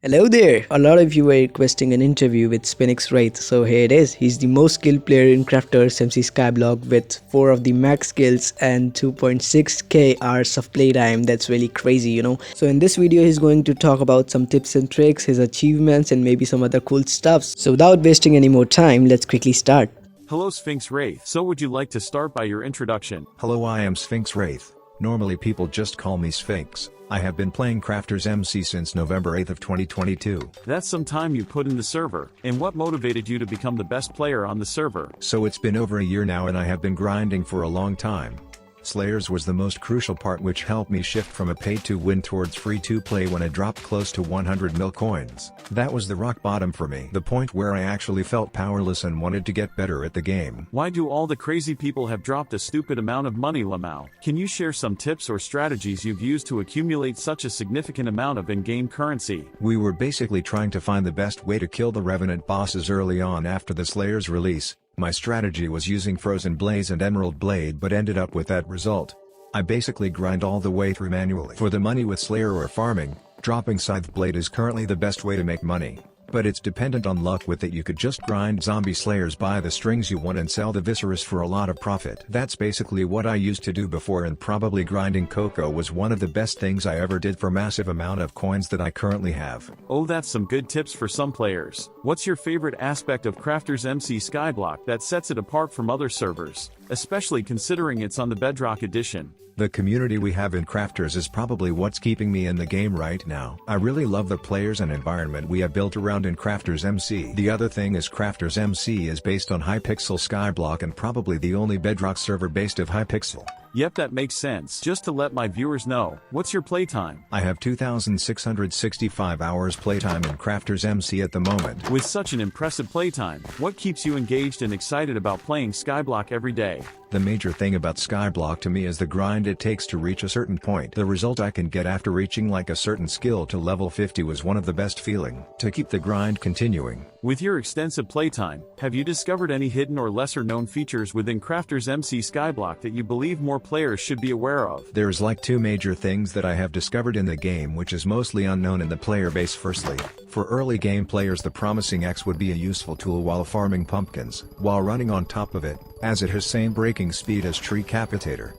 Hello there! A lot of you were requesting an interview with Sphinxwraith, so here it is. He's the most skilled player in Craftersmc Skyblock with 4 of the max skills and 2.6k hours of playtime. That's really crazy. So in this video, he's going to talk about some tips and tricks, his achievements, and maybe some other cool stuff. So without wasting any more time, let's quickly start. Hello Sphinxwraith. So would you like to start by your introduction? Hello, I am Sphinxwraith. Normally people just call me Sphinx. I have been playing Craftersmc since November 8th of 2022. That's some time you put in the server. And what motivated you to become the best player on the server? So it's been over a year now and I have been grinding for a long time. Slayers was the most crucial part, which helped me shift from a pay-to-win towards free-to-play when I dropped close to 100 mil coins. That was the rock bottom for me, the point where I actually felt powerless and wanted to get better at the game. Why do all the crazy people have dropped a stupid amount of money, Lamau? Can you share some tips or strategies you've used to accumulate such a significant amount of in-game currency? We were basically trying to find the best way to kill the Revenant bosses early on after the Slayer's release. My strategy was using Frozen Blaze and Emerald Blade, but ended up with that result. I basically grind all the way through manually for the money with Slayer or farming. Dropping Scythe Blade is currently the best way to make money. But it's dependent on luck. With it you could just grind zombie slayers, buy the strings you want and sell the viscerous for a lot of profit. That's basically what I used to do before, and probably grinding Coco was one of the best things I ever did for massive amount of coins that I currently have. Oh, that's some good tips for some players. What's your favorite aspect of Craftersmc Skyblock that sets it apart from other servers, especially considering it's on the Bedrock edition? The community we have in Crafters is probably what's keeping me in the game right now. I really love the players and environment we have built around in Craftersmc. The other thing is Craftersmc is based on Hypixel Skyblock and probably the only Bedrock server based of Hypixel. Yep, that makes sense. Just to let my viewers know, what's your playtime? I have 2,665 hours playtime in Craftersmc at the moment. With such an impressive playtime, what keeps you engaged and excited about playing Skyblock every day? The major thing about Skyblock to me is the grind it takes to reach a certain point. The result I can get after reaching like a certain skill to level 50 was one of the best feeling. To keep the grind continuing. With your extensive playtime, have you discovered any hidden or lesser known features within Craftersmc Skyblock that you believe more players should be aware of? There's like 2 major things that I have discovered in the game, which is mostly unknown in the player base. Firstly, for early game players, the Promising X would be a useful tool while farming pumpkins, while running on top of it, as it has same breaking speed as Tree Capitator.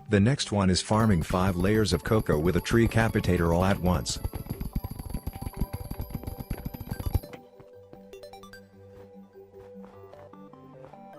The next one is farming 5 layers of cocoa with a Tree Capitator all at once.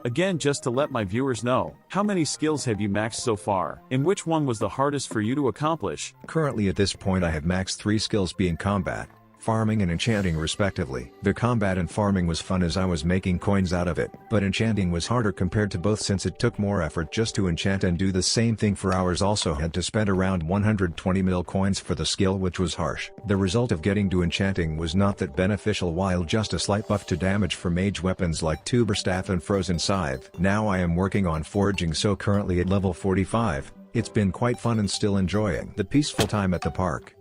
Again, just to let my viewers know, how many skills have you maxed so far, and which one was the hardest for you to accomplish? Currently at this point I have maxed 3 skills, being combat, farming and enchanting respectively. The combat and farming was fun as I was making coins out of it, but enchanting was harder compared to both since it took more effort just to enchant and do the same thing for hours. Also had to spend around 120 mil coins for the skill, which was harsh. The result of getting to enchanting was not that beneficial, while just a slight buff to damage for mage weapons like Tuber Staff and Frozen Scythe. Now I am working on foraging, so currently at level 45. It's been quite fun and still enjoying the peaceful time at the park.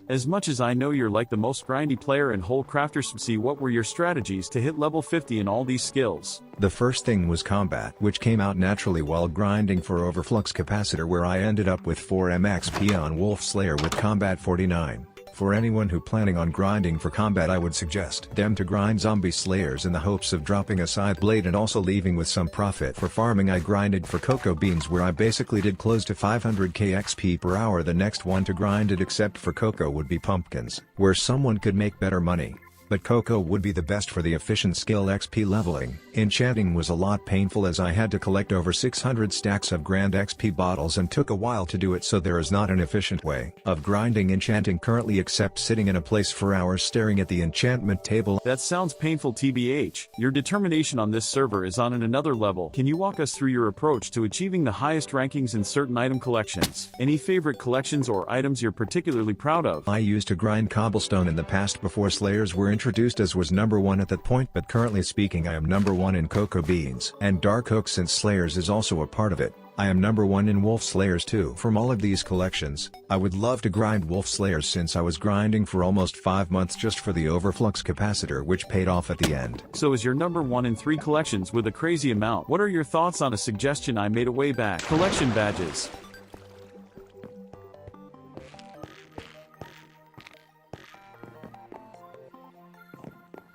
As much as I know you're like the most grindy player in whole Craftersmc, what were your strategies to hit level 50 in all these skills? The first thing was combat, which came out naturally while grinding for Overflux Capacitor, where I ended up with 4 MXP on Wolf Slayer with combat 49. For anyone who planning on grinding for combat, I would suggest them to grind zombie slayers in the hopes of dropping a scythe blade and also leaving with some profit. For farming I grinded for cocoa beans, where I basically did close to 500k XP per hour. The next one to grind it except for cocoa would be pumpkins, where someone could make better money. But cocoa would be the best for the efficient skill XP leveling. Enchanting was a lot painful as I had to collect over 600 stacks of grand XP bottles and took a while to do it, so there is not an efficient way of grinding enchanting currently except sitting in a place for hours staring at the enchantment table. That sounds painful, TBH. Your determination on this server is on another level. Can you walk us through your approach to achieving the highest rankings in certain item collections? Any favorite collections or items you're particularly proud of? I used to grind cobblestone in the past before slayers were introduced, as was number 1 at that point, but currently speaking I am number 1 in cocoa beans and dark oak since slayers is also a part of it. I am number 1 in Wolf Slayers too. From all of these collections, I would love to grind Wolf Slayers since I was grinding for almost 5 months just for the overflux capacitor, which paid off at the end. So as your number 1 in 3 collections with a crazy amount, what are your thoughts on a suggestion I made a way back? Collection badges.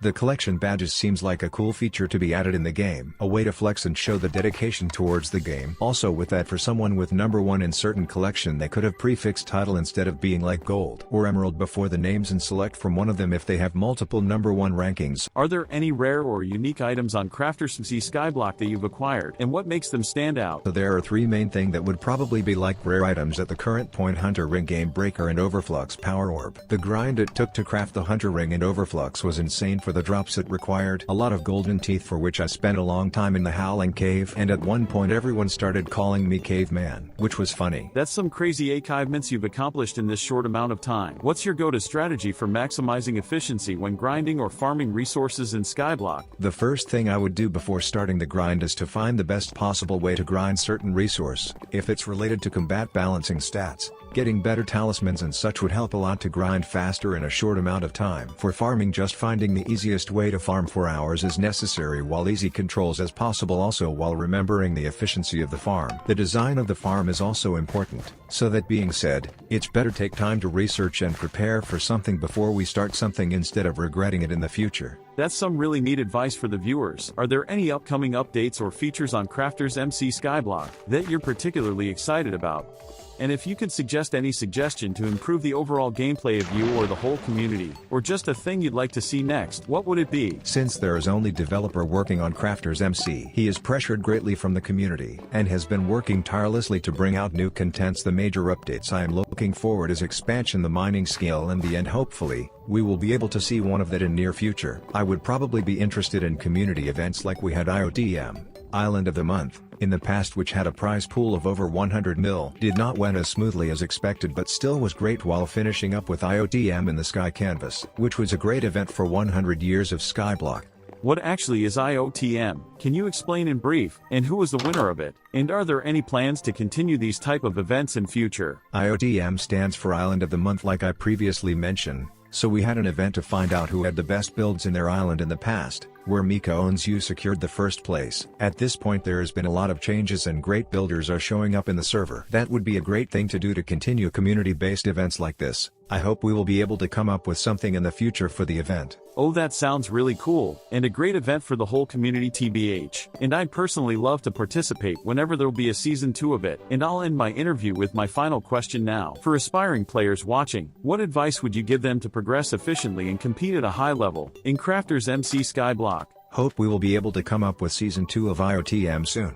The collection badges seems like a cool feature to be added in the game, a way to flex and show the dedication towards the game. Also with that, for someone with number 1 in certain collection, they could have prefixed title instead of being like gold or emerald before the names and select from one of them if they have multiple number 1 rankings. Are there any rare or unique items on Craftersmc Skyblock that you've acquired, and what makes them stand out? So there are 3 main things that would probably be like rare items at the current point: Hunter Ring, Game Breaker, and Overflux Power Orb. The grind it took to craft the Hunter Ring and Overflux was insane for the drops it required. A lot of golden teeth, for which I spent a long time in the Howling Cave, and at one point everyone started calling me Caveman, which was funny. That's some crazy achievements you've accomplished in this short amount of time. What's your go-to strategy for maximizing efficiency when grinding or farming resources in Skyblock? The first thing I would do before starting the grind is to find the best possible way to grind certain resource. If it's related to combat balancing stats, getting better talismans and such would help a lot to grind faster in a short amount of time. For farming, just finding the easiest way to farm for hours is necessary, while easy controls as possible, also while remembering the efficiency of the farm. The design of the farm is also important. So that being said, it's better take time to research and prepare for something before we start something instead of regretting it in the future. That's some really neat advice for the viewers. Are there any upcoming updates or features on Craftersmc Skyblock that you're particularly excited about? And if you could suggest any suggestion to improve the overall gameplay of you or the whole community, or just a thing you'd like to see next, what would it be? Since there is only developer working on Craftersmc, he is pressured greatly from the community, and has been working tirelessly to bring out new contents. The major updates I am looking forward is expansion, the mining scale, and the end. Hopefully, we will be able to see one of that in near future. I would probably be interested in community events like we had IOTM, Island of the Month, in the past, which had a prize pool of over 100 mil. Did not went as smoothly as expected, but still was great, while finishing up with IOTM in the Sky Canvas, which was a great event for 100 years of Skyblock. What actually is IOTM? Can you explain in brief, and who was the winner of it? And are there any plans to continue these type of events in future? IOTM stands for Island of the Month, like I previously mentioned. So we had an event to find out who had the best builds in their island in the past, where Mika Owns You secured the first place. At this point there has been a lot of changes and great builders are showing up in the server. That would be a great thing to do to continue community-based events like this. I hope we will be able to come up with something in the future for the event. Oh, that sounds really cool, and a great event for the whole community TBH. And I'd personally love to participate whenever there'll be a season 2 of it. And I'll end my interview with my final question now. For aspiring players watching, what advice would you give them to progress efficiently and compete at a high level in Craftersmc Skyblock? Hope we will be able to come up with season 2 of IOTM soon.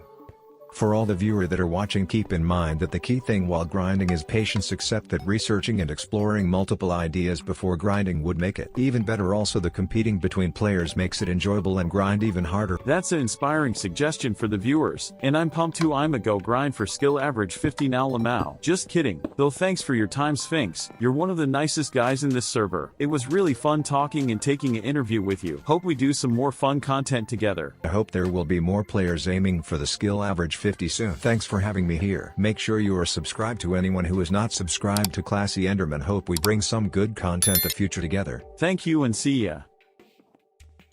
For all the viewers that are watching, keep in mind that the key thing while grinding is patience. Accept that researching and exploring multiple ideas before grinding would make it even better. Also, the competing between players makes it enjoyable and grind even harder. That's an inspiring suggestion for the viewers, and I'm pumped too. I'm a go grind for skill average 50 now. Lamau. Just kidding, though. Thanks for your time, Sphinx. You're one of the nicest guys in this server. It was really fun talking and taking an interview with you. Hope we do some more fun content together. I hope there will be more players aiming for the skill average 50 soon. Thanks for having me here. Make sure you are subscribed to anyone who is not subscribed to Classy Enderman. Hope we bring some good content the future together. Thank you and see ya.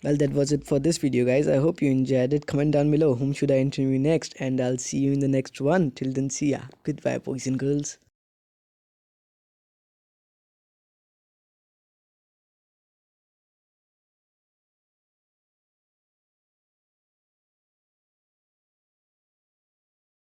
Well, that was it for this video, guys. I hope you enjoyed it. Comment down below whom should I interview next, and I'll see you in the next one. Till then, see ya. Goodbye, boys and girls.